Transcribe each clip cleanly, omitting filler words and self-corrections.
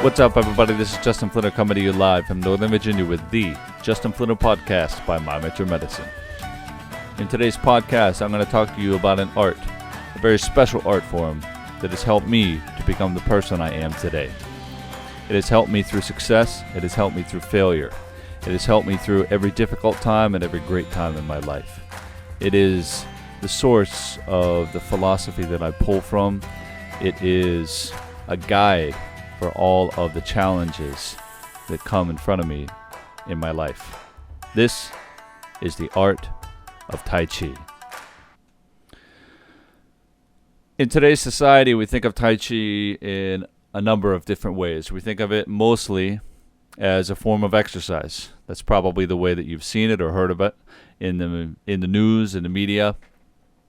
What's up, everybody? This is Justin Flinner coming to you live from Northern Virginia with the Justin Flinner Podcast by My Mentor Medicine. In today's podcast, I'm going to talk to you about an art, a very special art form that has helped me to become the person I am today. It has helped me through success. It has helped me through failure. It has helped me through every difficult time and every great time in my life. It is the source of the philosophy that I pull from. It is a guide for all of the challenges that come in front of me in my life. This is the art of Tai Chi. In today's society, we think of Tai Chi in a number of different ways. We think of it mostly as a form of exercise. That's probably the way that you've seen it or heard of it in the news, in the media.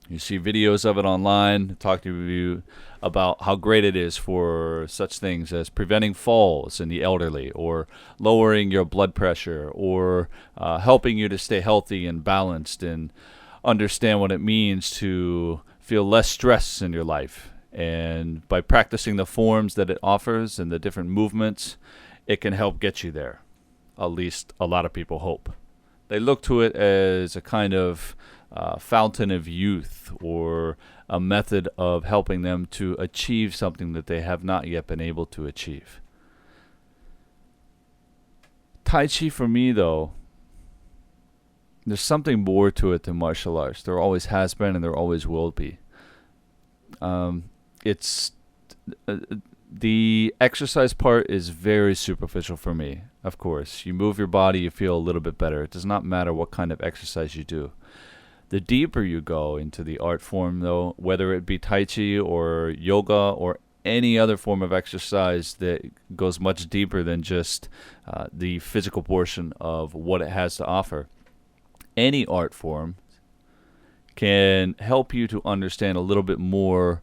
You see videos of it online, talk to you about how great it is for such things as preventing falls in the elderly, or lowering your blood pressure, or helping you to stay healthy and balanced and understand what it means to feel less stress in your life. And by practicing the forms that it offers and the different movements, it can help get you there. At least a lot of people hope. They look to it as a kind of fountain of youth, or a method of helping them to achieve something that they have not yet been able to achieve. Tai Chi for me, though, there's something more to it than martial arts. There always has been and there always will be. It's the exercise part is very superficial for me. Of course, you move your body, you feel a little bit better. It does not matter what kind of exercise you do. The deeper you go into the art form, though, whether it be Tai Chi or yoga or any other form of exercise that goes much deeper than just the physical portion of what it has to offer, any art form can help you to understand a little bit more,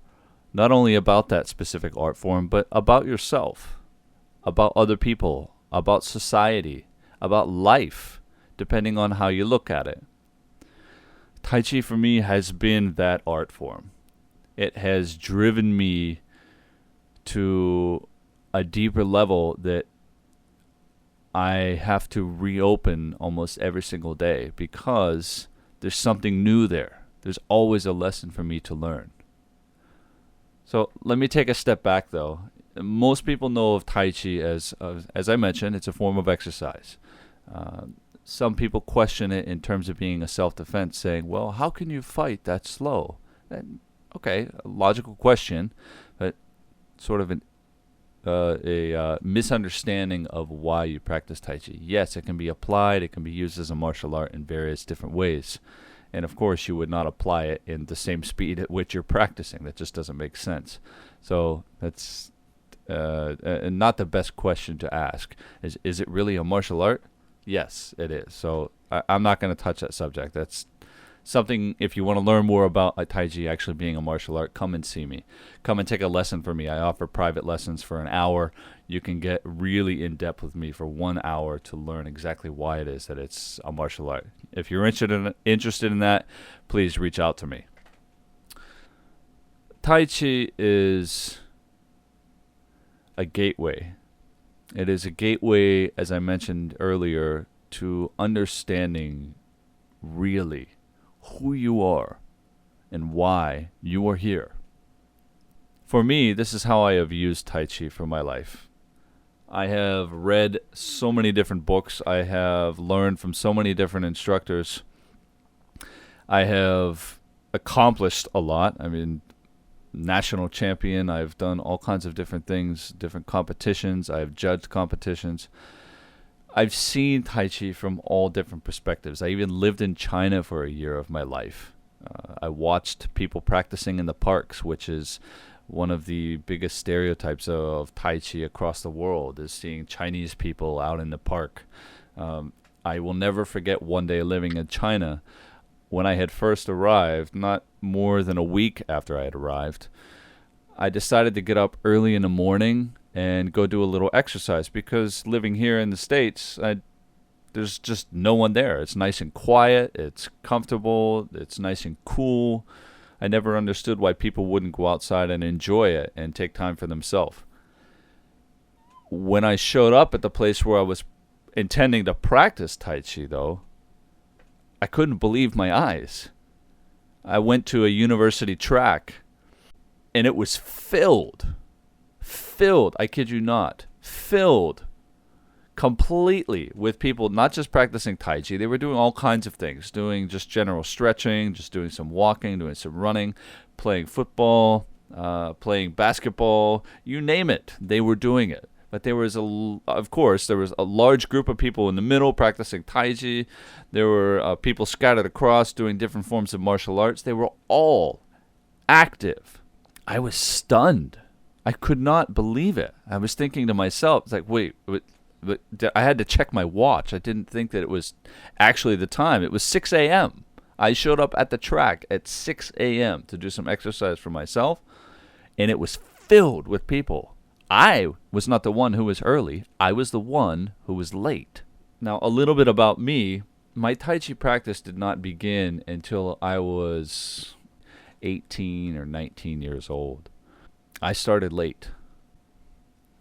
not only about that specific art form, but about yourself, about other people, about society, about life, depending on how you look at it. Tai Chi for me has been that art form. It has driven me to a deeper level that I have to reopen almost every single day, because there's something new there. There's always a lesson for me to learn. So let me take a step back, though. Most people know of Tai Chi as I mentioned, it's a form of exercise. Some people question it in terms of being a self-defense, saying, well, how can you fight that slow? And, okay, a logical question, but sort of a misunderstanding of why you practice Tai Chi. Yes, it can be applied. It can be used as a martial art in various different ways. And, of course, you would not apply it in the same speed at which you're practicing. That just doesn't make sense. So that's not the best question to ask. Is it really a martial art? Yes, it is. So I'm not going to touch that subject. That's something, if you want to learn more about Tai Chi actually being a martial art, come and see me. Come and take a lesson from me. I offer private lessons for an hour. You can get really in-depth with me for 1 hour to learn exactly why it is that it's a martial art. If you're interested in that, please reach out to me. Tai Chi is a gateway. It is a gateway, as I mentioned earlier, to understanding really who you are and why you are here. For me, this is how I have used Tai Chi for my life. I have read so many different books. I have learned from so many different instructors. I have accomplished a lot. I mean, national champion. I've done all kinds of different things, different competitions. I've judged competitions. I've seen Tai Chi from all different perspectives. I even lived in China for a year of my life. I watched people practicing in the parks, which is one of the biggest stereotypes of Tai Chi across the world, is seeing Chinese people out in the park. I will never forget one day living in China. When I had first arrived, not more than a week after I had arrived, I decided to get up early in the morning and go do a little exercise, because living here in the States, there's just no one there. It's nice and quiet, it's comfortable, it's nice and cool. I never understood why people wouldn't go outside and enjoy it and take time for themselves. When I showed up at the place where I was intending to practice Tai Chi, though, I couldn't believe my eyes. I went to a university track, and it was filled, I kid you not, filled completely with people not just practicing Tai Chi. They were doing all kinds of things, doing just general stretching, just doing some walking, doing some running, playing football, playing basketball, you name it, they were doing it. But there was of course, there was a large group of people in the middle practicing Tai Chi. There were people scattered across doing different forms of martial arts. They were all active. I was stunned. I could not believe it. I was thinking to myself, it's like, wait, I had to check my watch. I didn't think that it was actually the time. It was 6 a.m. I showed up at the track at 6 a.m. to do some exercise for myself, and it was filled with people. I was not the one who was early. I was the one who was late. Now, a little bit about me. My Tai Chi practice did not begin until I was 18 or 19 years old. I started late.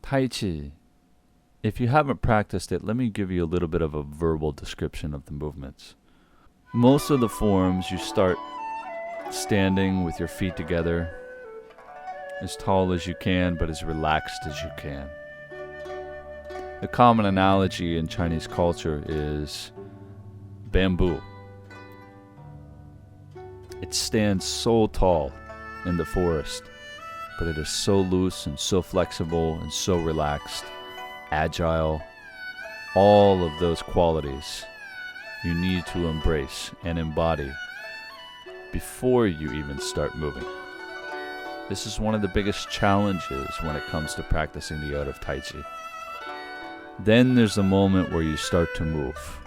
Tai Chi, if you haven't practiced it, let me give you a little bit of a verbal description of the movements. Most of the forms, you start standing with your feet together, as tall as you can, but as relaxed as you can. The common analogy in Chinese culture is bamboo. It stands so tall in the forest, but it is so loose and so flexible and so relaxed, agile. All of those qualities you need to embrace and embody before you even start moving. This is one of the biggest challenges when it comes to practicing the art of Tai Chi. Then there's the moment where you start to move.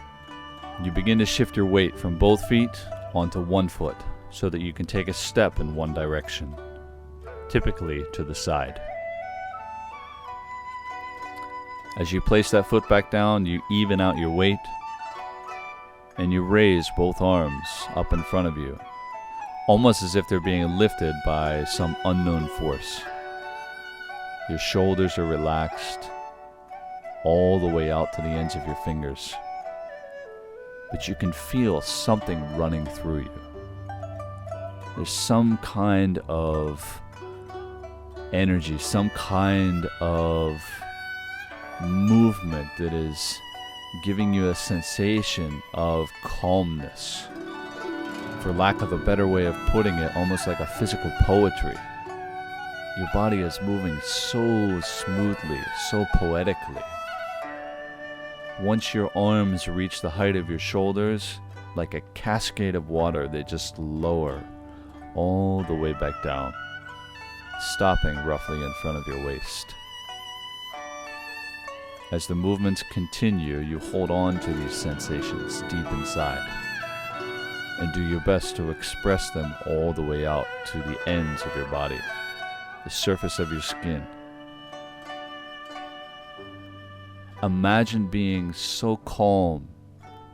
You begin to shift your weight from both feet onto one foot so that you can take a step in one direction, typically to the side. As you place that foot back down, you even out your weight, and you raise both arms up in front of you, almost as if they're being lifted by some unknown force. Your shoulders are relaxed all the way out to the ends of your fingers. But you can feel something running through you. There's some kind of energy, some kind of movement that is giving you a sensation of calmness. For lack of a better way of putting it, almost like a physical poetry. Your body is moving so smoothly, so poetically. Once your arms reach the height of your shoulders, like a cascade of water, they just lower all the way back down, stopping roughly in front of your waist. As the movements continue, you hold on to these sensations deep inside and do your best to express them all the way out to the ends of your body, the surface of your skin. Imagine being so calm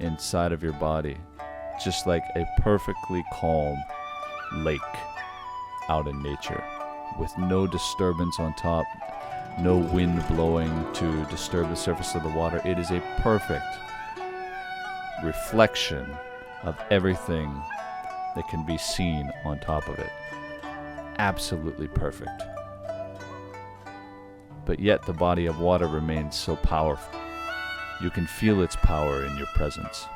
inside of your body, just like a perfectly calm lake out in nature, with no disturbance on top, no wind blowing to disturb the surface of the water. It is a perfect reflection of everything that can be seen on top of it. Absolutely perfect. But yet the body of water remains so powerful. You can feel its power in your presence.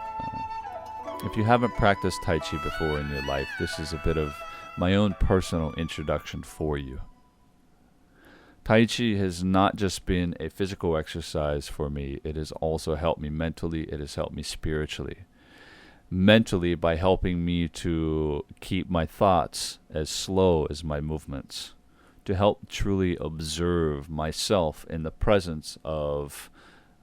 If you haven't practiced Tai Chi before in your life, this is a bit of my own personal introduction for you. Tai Chi has not just been a physical exercise for me, it has also helped me mentally, it has helped me spiritually. Mentally, by helping me to keep my thoughts as slow as my movements, to help truly observe myself in the presence of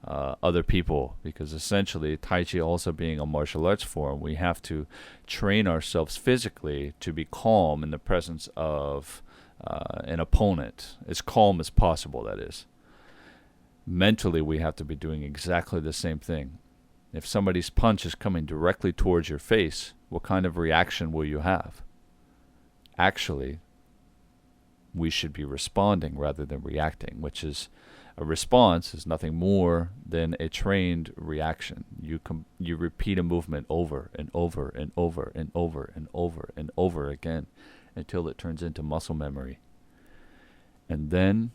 other people, because essentially Tai Chi also being a martial arts form, we have to train ourselves physically to be calm in the presence of an opponent, as calm as possible, that is. Mentally, we have to be doing exactly the same thing. If somebody's punch is coming directly towards your face, what kind of reaction will you have? Actually, we should be responding rather than reacting, which is A response is nothing more than a trained reaction. You repeat a movement over and over and over and over and over and over again until it turns into muscle memory. And then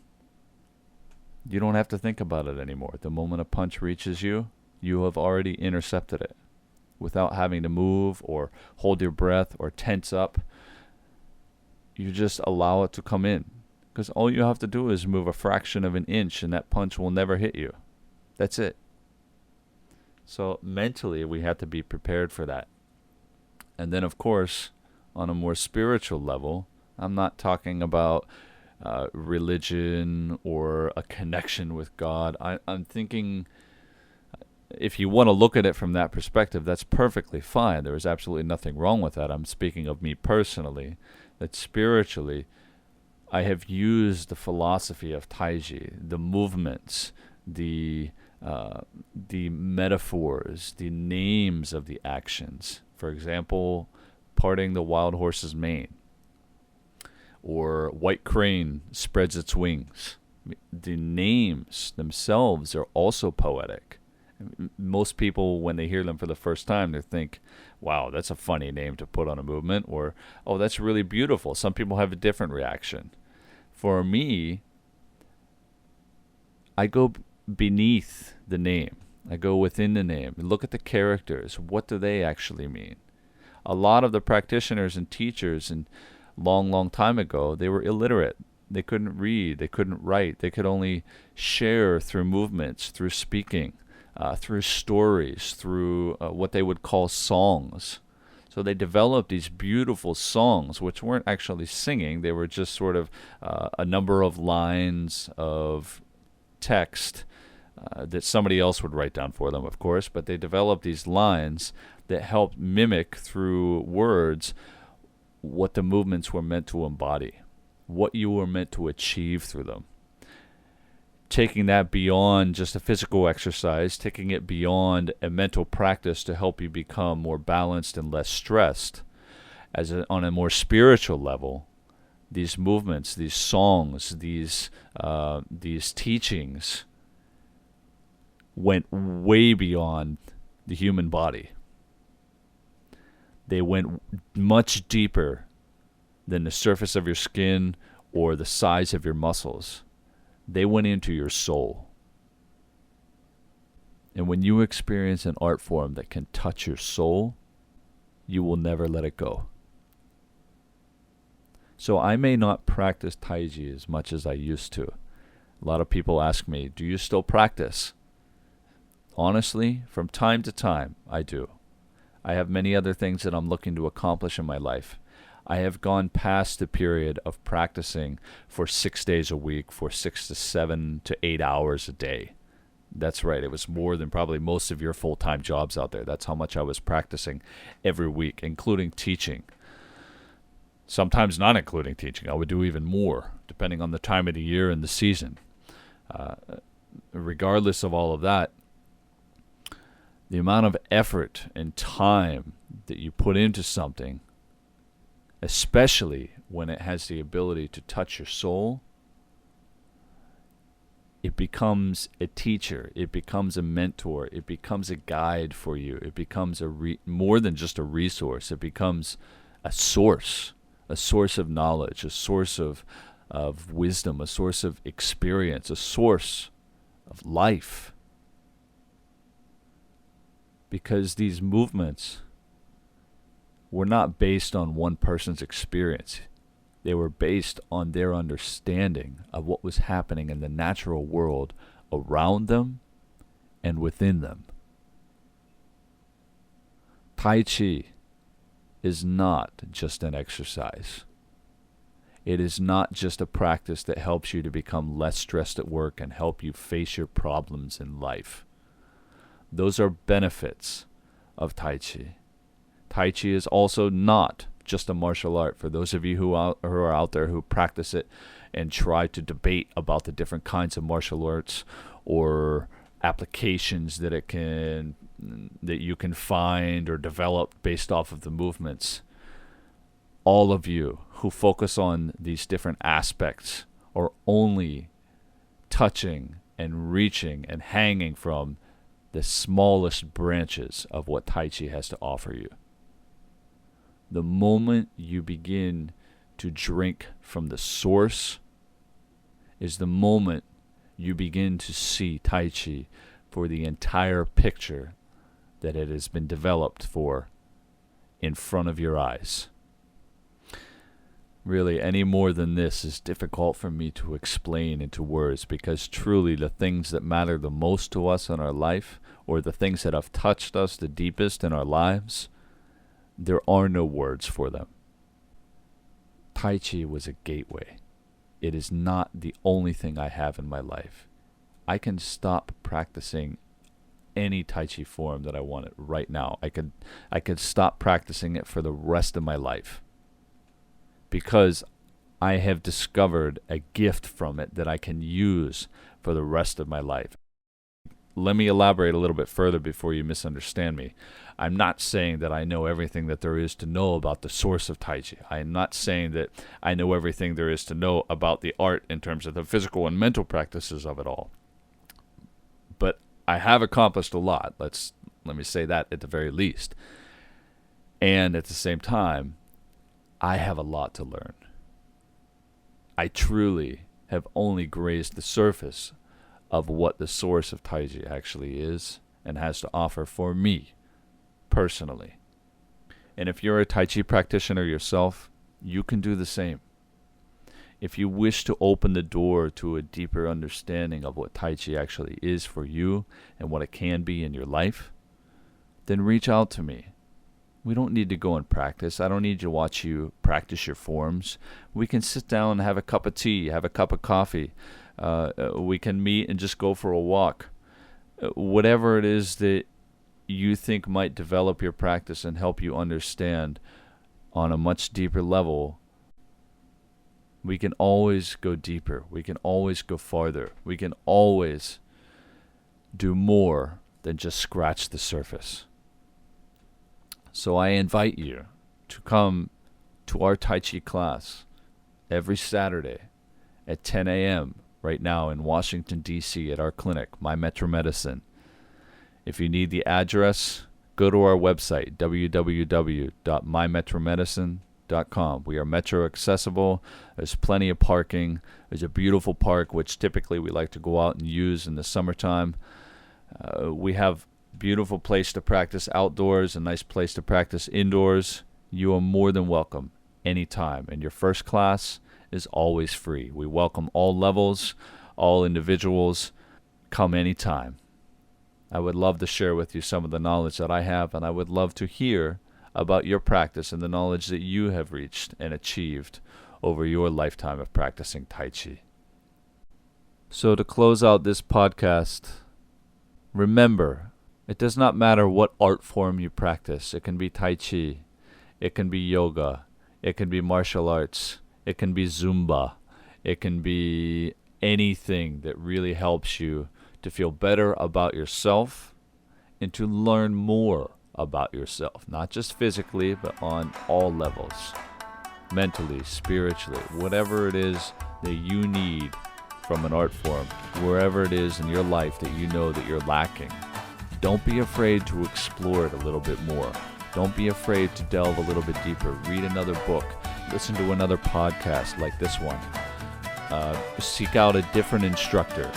you don't have to think about it anymore. The moment a punch reaches you, you have already intercepted it without having to move or hold your breath or tense up. You just allow it to come in, because all you have to do is move a fraction of an inch and that punch will never hit you. That's it. So mentally, we have to be prepared for that. And then, of course, on a more spiritual level, I'm not talking about religion or a connection with God. I'm thinking, if you want to look at it from that perspective, that's perfectly fine. There is absolutely nothing wrong with that. I'm speaking of me personally, that spiritually, I have used the philosophy of Tai Chi, the movements, the metaphors, the names of the actions. For example, parting the wild horse's mane, or white crane spreads its wings. The names themselves are also poetic. Most people, when they hear them for the first time, they think, wow, that's a funny name to put on a movement, or, oh, that's really beautiful. Some people have a different reaction. For me, I go beneath the name. I go within the name and look at the characters. What do they actually mean? A lot of the practitioners and teachers, and long time ago, they were illiterate. They couldn't read. They couldn't write. They could only share through movements, through speaking, through stories, through what they would call songs. So they developed these beautiful songs, which weren't actually singing. They were just sort of a number of lines of text that somebody else would write down for them, of course. But they developed these lines that helped mimic through words what the movements were meant to embody, what you were meant to achieve through them. Taking that beyond just a physical exercise, taking it beyond a mental practice to help you become more balanced and less stressed. On a more spiritual level, these movements, these songs, these teachings went way beyond the human body. They went much deeper than the surface of your skin or the size of your muscles. They went into your soul. And when you experience an art form that can touch your soul, you will never let it go. So I may not practice Tai Chi as much as I used to. A lot of people ask me, do you still practice? Honestly, from time to time, I do. I have many other things that I'm looking to accomplish in my life. I have gone past the period of practicing for 6 days a week, for 6 to 7 to 8 hours a day. That's right. It was more than probably most of your full-time jobs out there. That's how much I was practicing every week, including teaching. Sometimes not including teaching. I would do even more, depending on the time of the year and the season. Regardless of all of that, the amount of effort and time that you put into something, especially when it has the ability to touch your soul, it becomes a teacher, it becomes a mentor, it becomes a guide for you, it becomes more than just a resource, it becomes a source of knowledge, a source of wisdom, a source of experience, a source of life. Because these movements were not based on one person's experience. They were based on their understanding of what was happening in the natural world around them and within them. Tai Chi is not just an exercise. It is not just a practice that helps you to become less stressed at work and help you face your problems in life. Those are benefits of Tai Chi. Tai Chi is also not just a martial art. For those of you who are out there who practice it and try to debate about the different kinds of martial arts or applications that you can find or develop based off of the movements, all of you who focus on these different aspects are only touching and reaching and hanging from the smallest branches of what Tai Chi has to offer you. The moment you begin to drink from the source is the moment you begin to see Tai Chi for the entire picture that it has been developed for in front of your eyes. Really, any more than this is difficult for me to explain into words, because truly the things that matter the most to us in our life, or the things that have touched us the deepest in our lives, there are no words for them. Tai Chi was a gateway. It is not the only thing I have in my life. I can stop practicing any Tai Chi form that I want it right now. I could stop practicing it for the rest of my life, because I have discovered a gift from it that I can use for the rest of my life. Let me elaborate a little bit further before you misunderstand me. I'm not saying that I know everything that there is to know about the source of Tai Chi. I am not saying that I know everything there is to know about the art in terms of the physical and mental practices of it all. But I have accomplished a lot. Let me say that at the very least. And at the same time, I have a lot to learn. I truly have only grazed the surface of what the source of Tai Chi actually is and has to offer for me personally. And if you're a Tai Chi practitioner yourself, you can do the same. If you wish to open the door to a deeper understanding of what Tai Chi actually is for you and what it can be in your life, then reach out to me. We don't need to go and practice. I don't need to watch you practice your forms. We can sit down and have a cup of tea, have a cup of coffee. We can meet and just go for a walk. Whatever it is that you think might develop your practice and help you understand on a much deeper level, we can always go deeper. We can always go farther. We can always do more than just scratch the surface. So I invite you to come to our Tai Chi class every Saturday at 10 a.m. right now in Washington, D.C. at our clinic, My Metro Medicine. If you need the address, go to our website, www.mymetromedicine.com. We are metro accessible. There's plenty of parking. There's a beautiful park, which typically we like to go out and use in the summertime. We have beautiful place to practice outdoors, a nice place to practice indoors. You are more than welcome anytime. And your first class is always free. We welcome all levels, all individuals. Come anytime. I would love to share with you some of the knowledge that I have, and I would love to hear about your practice and the knowledge that you have reached and achieved over your lifetime of practicing Tai Chi. So to close out this podcast, remember, it does not matter what art form you practice. It can be Tai Chi, it can be yoga, it can be martial arts, it can be Zumba, it can be anything that really helps you to feel better about yourself and to learn more about yourself, not just physically, but on all levels, mentally, spiritually, whatever it is that you need from an art form, wherever it is in your life that you know that you're lacking. Don't be afraid to explore it a little bit more. Don't be afraid to delve a little bit deeper. Read another book. Listen to another podcast like this one. Seek out a different instructor.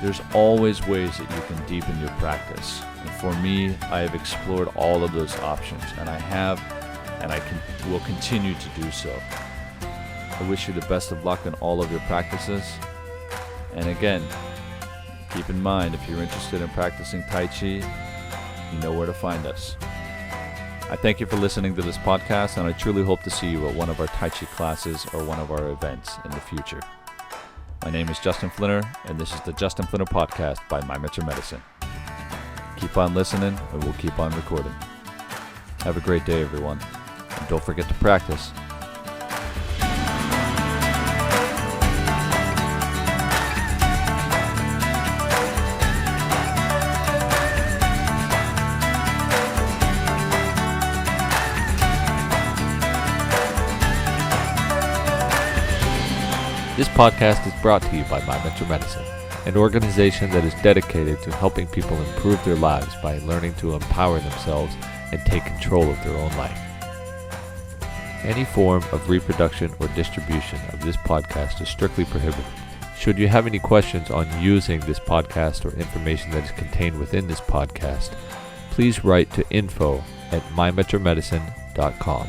There's always ways that you can deepen your practice. And for me, I have explored all of those options, and I have, and will continue to do so. I wish you the best of luck in all of your practices. And again, keep in mind, if you're interested in practicing Tai Chi, you know where to find us. I thank you for listening to this podcast, and I truly hope to see you at one of our Tai Chi classes or one of our events in the future. My name is Justin Flinner, and this is the Justin Flinner Podcast by My Metro Medicine. Keep on listening, and we'll keep on recording. Have a great day, everyone, and don't forget to practice. This podcast is brought to you by My Metro Medicine. an organization that is dedicated to helping people improve their lives by learning to empower themselves and take control of their own life. Any form of reproduction or distribution of this podcast is strictly prohibited. Should you have any questions on using this podcast or information that is contained within this podcast, please write to info@mymetromedicine.com.